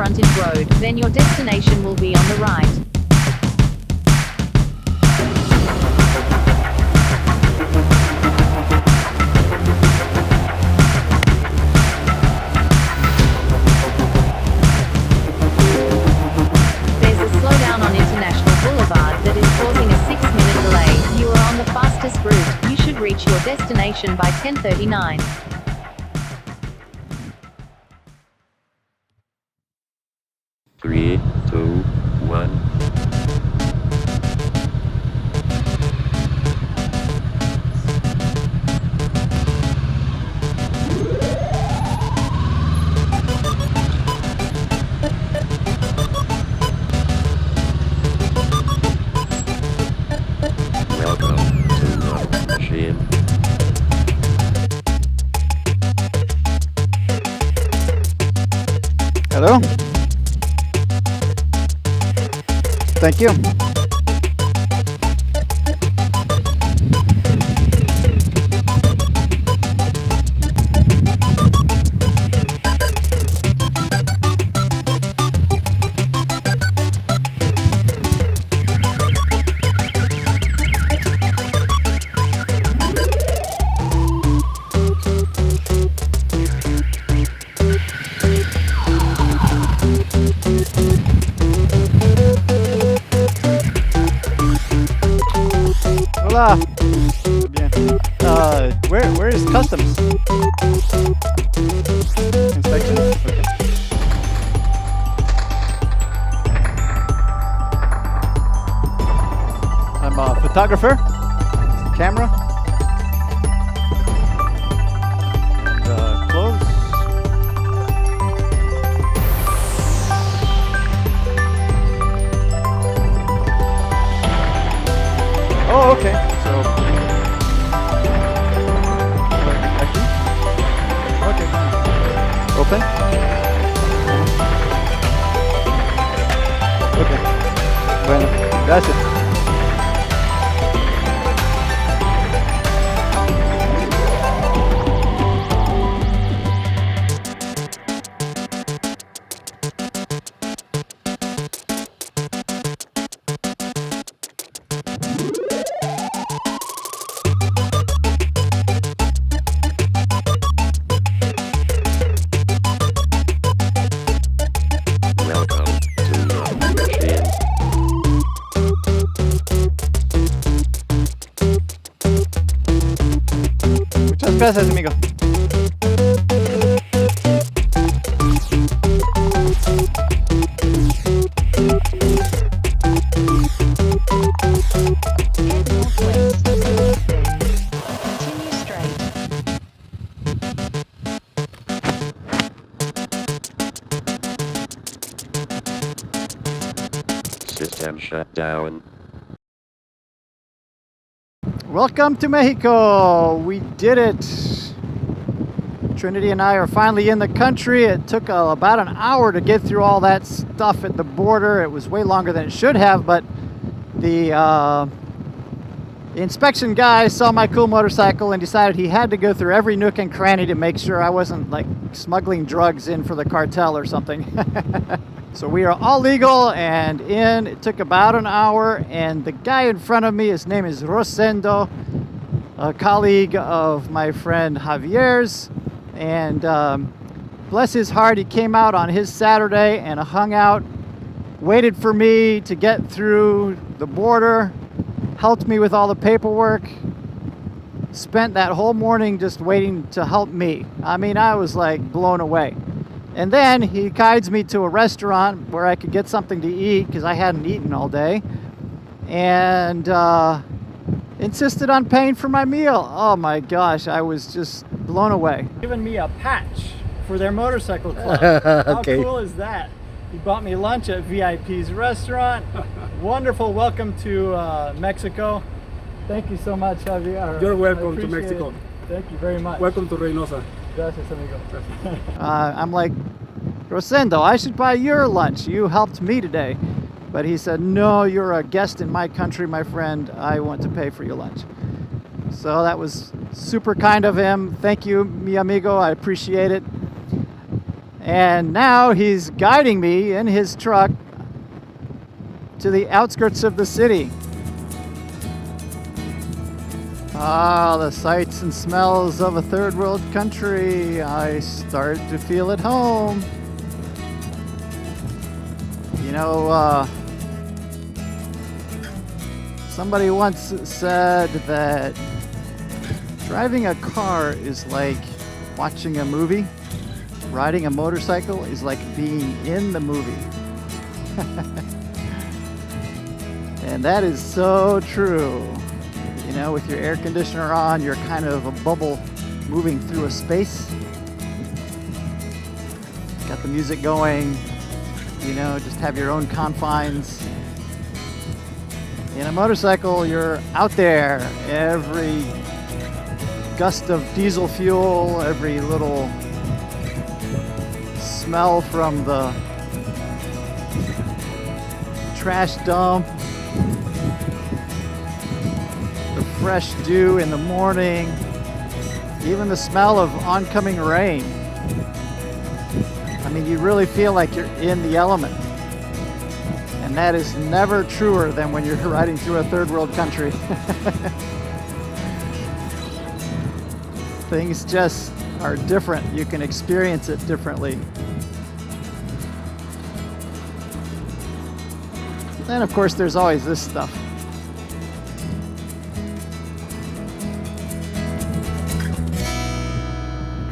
frontage road, then your destination will be on the right. There's a slowdown on International Boulevard that is causing a 6-minute delay. You are on the fastest route. You should reach your destination by 10:39. Three, two, one. Welcome to the machine. Hello? Thank you. Hola. Bien. Where is customs? Inspection? Okay. I'm a photographer. Camera. And clothes. Oh, okay. So, okay. Open. Okay. Bueno, gracias. Welcome to the machine. Muchas gracias, amigo. Head northwest. Continue straight. System shut down. Welcome to Mexico. We did it. Trinity and I are finally in the country. It took about an hour to get through all that stuff at the border. It was way longer than it should have, but the inspection guy saw my cool motorcycle and decided he had to go through every nook and cranny to make sure I wasn't like smuggling drugs in for the cartel or something. So we are all legal and in. It took about an hour, and the guy in front of me, his name is Rosendo, a colleague of my friend Javier's, and bless his heart, he came out on his Saturday and hung out, waited for me to get through the border, helped me with all the paperwork, spent that whole morning just waiting to help me. I mean, I was like blown away. And then he guides me to a restaurant where I could get something to eat because I hadn't eaten all day, and insisted on paying for my meal. Oh my gosh, I was just blown away. Giving me a patch for their motorcycle club. Okay. How cool is that? He bought me lunch at VIP's restaurant. Wonderful welcome to Mexico. Thank you so much, Javier. You're welcome I to appreciate Mexico. it. Thank you very much. Welcome to Reynossa. Gracias, amigo. I'm like, Rosendo, I should buy your lunch. You helped me today. But he said, no, you're a guest in my country, my friend. I want to pay for your lunch. So that was super kind of him. Thank you, mi amigo. I appreciate it. And now he's guiding me in his truck to the outskirts of the city. Ah, the sights and smells of a third world country. I start to feel at home. You know, somebody once said that driving a car is like watching a movie. Riding a motorcycle is like being in the movie. And that is so true. You know, with your air conditioner on, you're kind of a bubble moving through a space. Got the music going, you know, just have your own confines. In a motorcycle, you're out there. Every gust of diesel fuel, every little smell from the trash dump, the fresh dew in the morning, even the smell of oncoming rain. I mean, you really feel like you're in the element. And that is never truer than when you're riding through a third world country. Things just are different. You can experience it differently. And of course, there's always this stuff.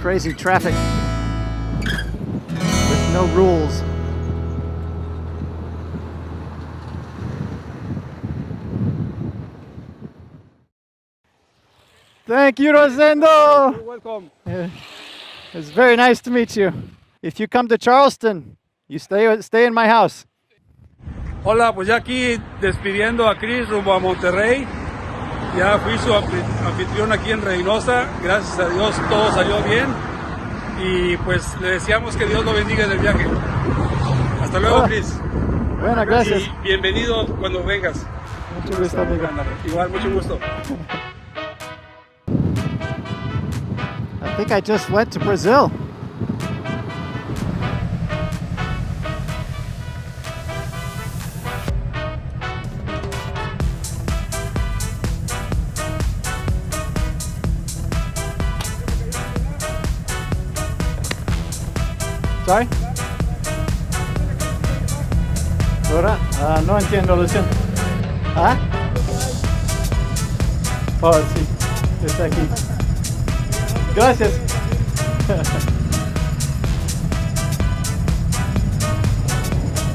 Crazy traffic with no rules. Thank you, Rosendo. You're welcome. It's very nice to meet you. If you come to Charleston, you stay in my house. Hola, pues ya aquí despidiendo a Chris rumbo a Monterrey. Ya fui su anfitrión aquí en Reynossa. Gracias a Dios todo salió bien. Y pues le deseamos que Dios lo bendiga en el viaje. Hasta luego, Chris. Bueno, gracias. Y bienvenido cuando vengas. Mucho gusto, amigo. Igual, mucho gusto. I think I just went to Brazil. Sorry? Ahora, no entiendo, lo siento. ¿Ah? Oh, sí, está aquí. Gracias.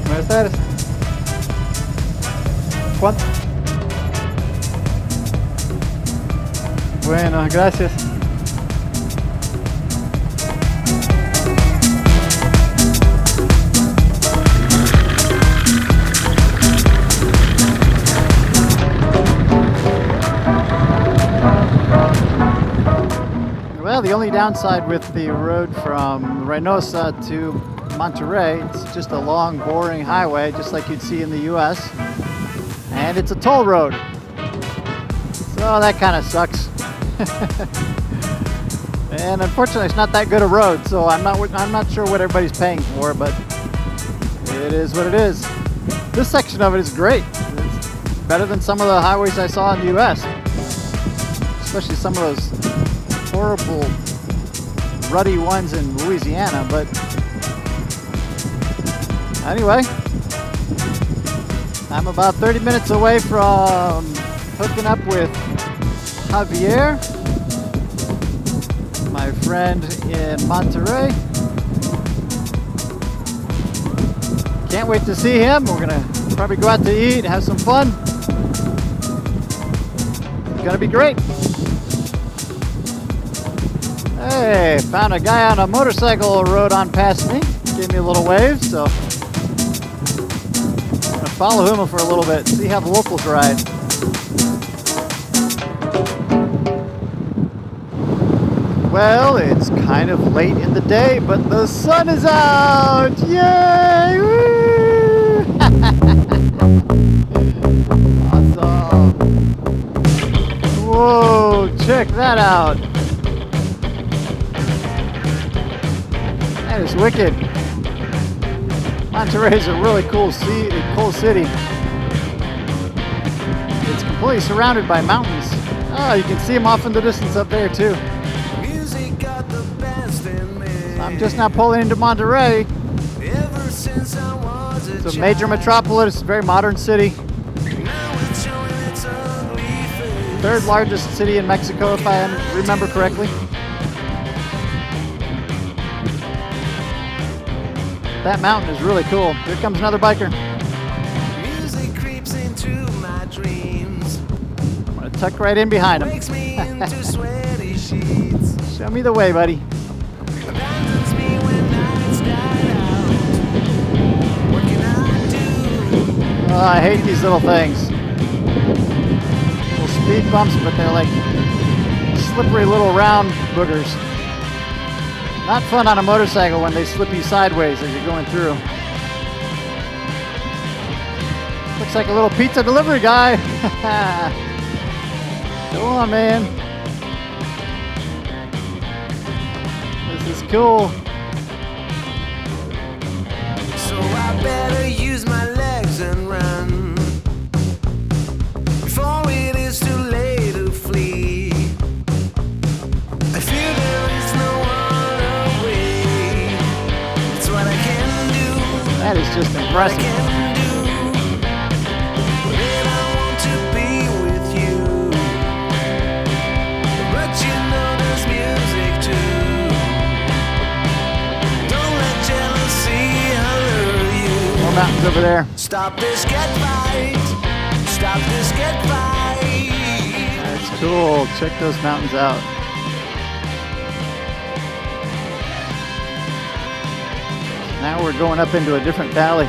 Buenas tardes. ¿Cuánto? Bueno, gracias. Well, the only downside with the road from Reynossa to Monterrey, it's just a long, boring highway, just like you'd see in the US. And it's a toll road. So that kind of sucks. And unfortunately, it's not that good a road, so I'm not sure what everybody's paying for, but it is what it is. This section of it is great. It's better than some of the highways I saw in the US. Especially some of those horrible ruddy ones in Louisiana, but anyway, I'm about 30 minutes away from hooking up with Javier, my friend in Monterrey. Can't wait to see him. We're gonna probably go out to eat, have some fun. It's gonna be great. Hey, found a guy on a motorcycle rode on past me. Gave me a little wave, so I'm gonna follow him for a little bit, see how the locals ride. Well, it's kind of late in the day, but the sun is out! Yay! Woo! Awesome! Whoa, check that out! That is wicked. Monterrey is a really cool city. It's completely surrounded by mountains. Oh, you can see them off in the distance up there too. So I'm just now pulling into Monterrey. It's a major metropolis, very modern city. Third largest city in Mexico, if I remember correctly. That mountain is really cool. Here comes another biker. Music creeps into my dreams. I'm gonna tuck right in behind him. Wakes me into sweaty sheets. Show me the way, buddy. Abandons me when nights die out. What can I do? Oh, I hate these little things. Little speed bumps, but they're like slippery little round boogers. Not fun on a motorcycle when they slip you sideways as you're going through. Looks like a little pizza delivery guy. Go on, man. This is cool. So I better use my legs and run before it is too late to flee. I feel there is no other way. It's what I can do. That is just I impressive. can do. Then I want to be with you. But you know there's music too. Don't let jealousy hurt you. More mountains over there. Stop this, get right. Stop this, get right. That's cool. Check those mountains out. Now we're going up into a different valley.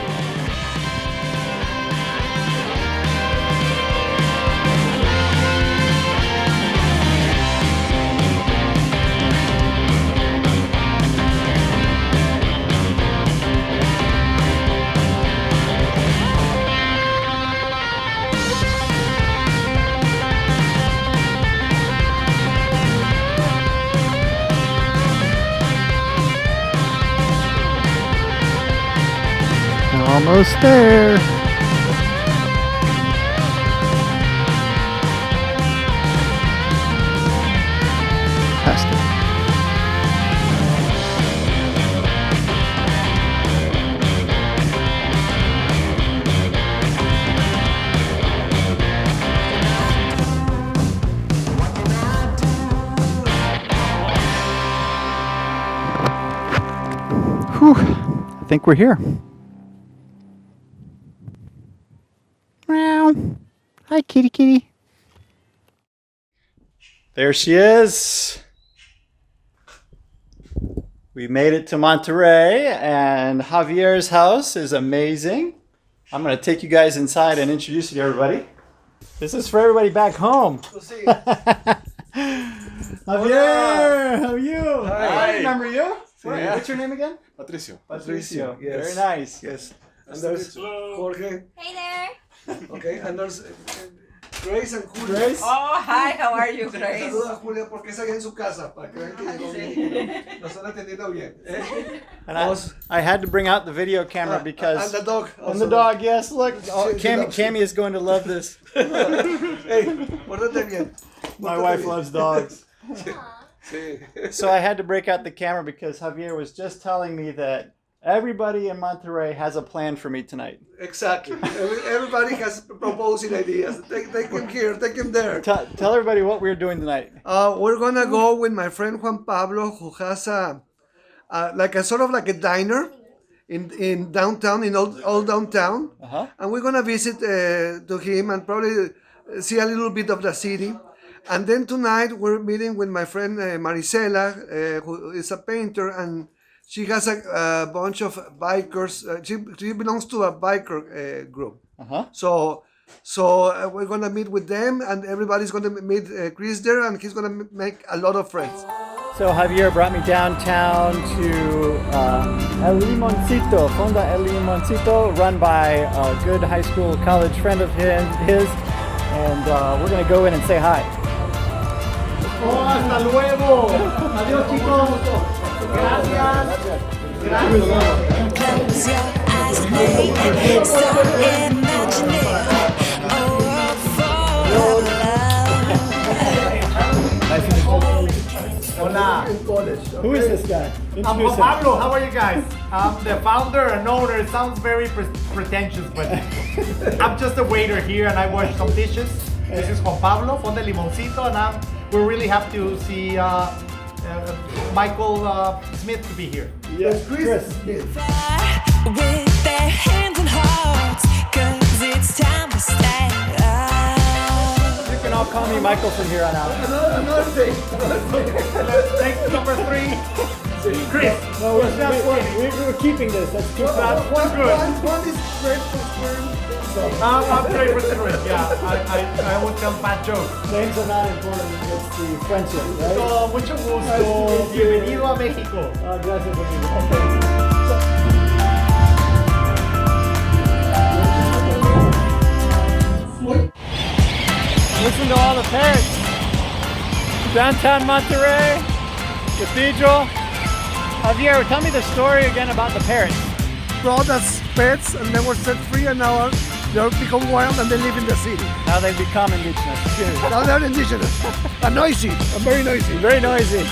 Almost there. Past it. Whew. I think we're here. Meow. Hi, kitty kitty. There she is. We made it to Monterrey, and Javier's house is amazing. I'm going to take you guys inside and introduce you to everybody. This is for everybody back home. Javier, how are you? Hi. I remember you. Yeah. What's your name again? Patricio. Patricio. Yes. Very nice. Yes. And there's Jorge. Hey there. Okay. And there's Grace and Julia. Grace. Oh, hi, how are you, Grace? Saluda a Julia porque es allá en su casa para que vean que llegó bien. Nos están atendiendo bien. And I had to bring out the video camera because... And the dog. And the dog, yes, look. Oh, She loves it. Cammy is going to love this. Hey, pórtate bien. My Pórtate wife bien. loves dogs. Sí. So I had to break out the camera because Javier was just telling me that everybody in Monterrey has a plan for me tonight. Exactly. Everybody has proposing ideas. Take him here, take him there. Tell everybody what we're doing tonight. We're gonna go with my friend Juan Pablo, who has a sort of like a diner in downtown, in old downtown, Uh-huh. and we're gonna visit to him and probably see a little bit of the city. And then tonight we're meeting with my friend Marisela, who is a painter, and she has a bunch of bikers. She belongs to a biker group. Uh-huh. So we're gonna meet with them, and everybody's gonna meet Chris there, and he's gonna make a lot of friends. So Javier brought me downtown to El Limoncito, Fonda El Limoncito, run by a good high school college friend of his, and we're gonna go in and say hi. Oh, hasta luego. Adiós, chicos. Gracias. Gracias. Close your eyes. fascinating. Start imagining a world full of love. Hola. Who is this guy? I'm Juan Pablo. How are you guys? I'm the founder and owner. It sounds very pretentious, but I'm just a waiter here and I wash some dishes. This is Juan Pablo from the Limoncito, and we're really happy to see Michael Smith to be here. Yes, Chris. With their hands and hearts, 'cause it's time to stay out. You can all call me Michael from here on out. Another thing. Next, number 3, Chris. No, we're keeping this. That's too fast. That's one good. One is great for square. I'm great with it. Yeah, I always tell bad jokes. Names are not important. It's the friendship, right? So, mucho gusto. Bienvenido a México. Gracias, amigo. Listen to all the parrots. Downtown Monterrey, Cathedral. Javier, tell me the story again about the parrots. Brought as pets and they were set free, and now they've become wild and they live in the city. Now they've become indigenous. Now they're indigenous. And noisy. And very noisy. Very noisy.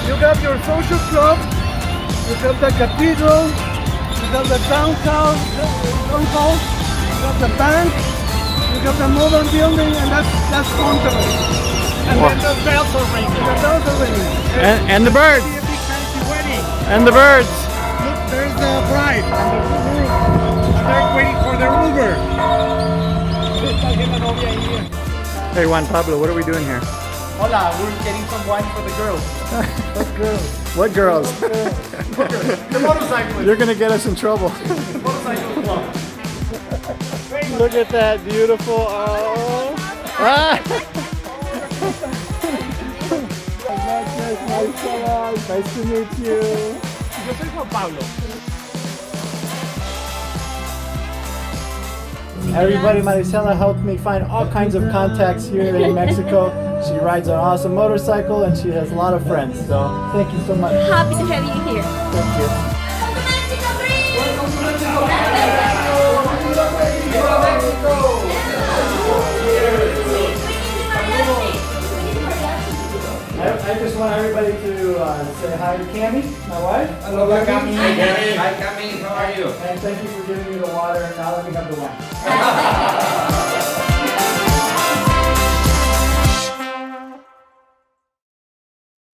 You have your social club, you have the cathedral, you have the downtown, you have the bank, you have the modern building, and that's Monterrey. And then the bells are ringing. The bells are ringing. And the birds. It's a big fancy wedding. And the birds. Look, there's the bride. And they're waiting for their Uber. Hey Juan Pablo, what are we doing here? Hola, we're getting some wine for the girls. What girls? What girls? The motorcyclists. You're gonna get us in trouble. Motorcycle club. Look at that beautiful. Oh. Ah. Nice to meet you. Yo soy Juan Pablo. Everybody, Marisela helped me find all kinds of contacts here in Mexico. She rides an awesome motorcycle and she has a lot of friends. So thank you so much. Happy to have you here. Thank you. I just want everybody to say hi to Cami, my wife. Hello, Cami. Hi, Cami. Hi, Cami. How are you? And thank you for giving me the water now that we have the wine.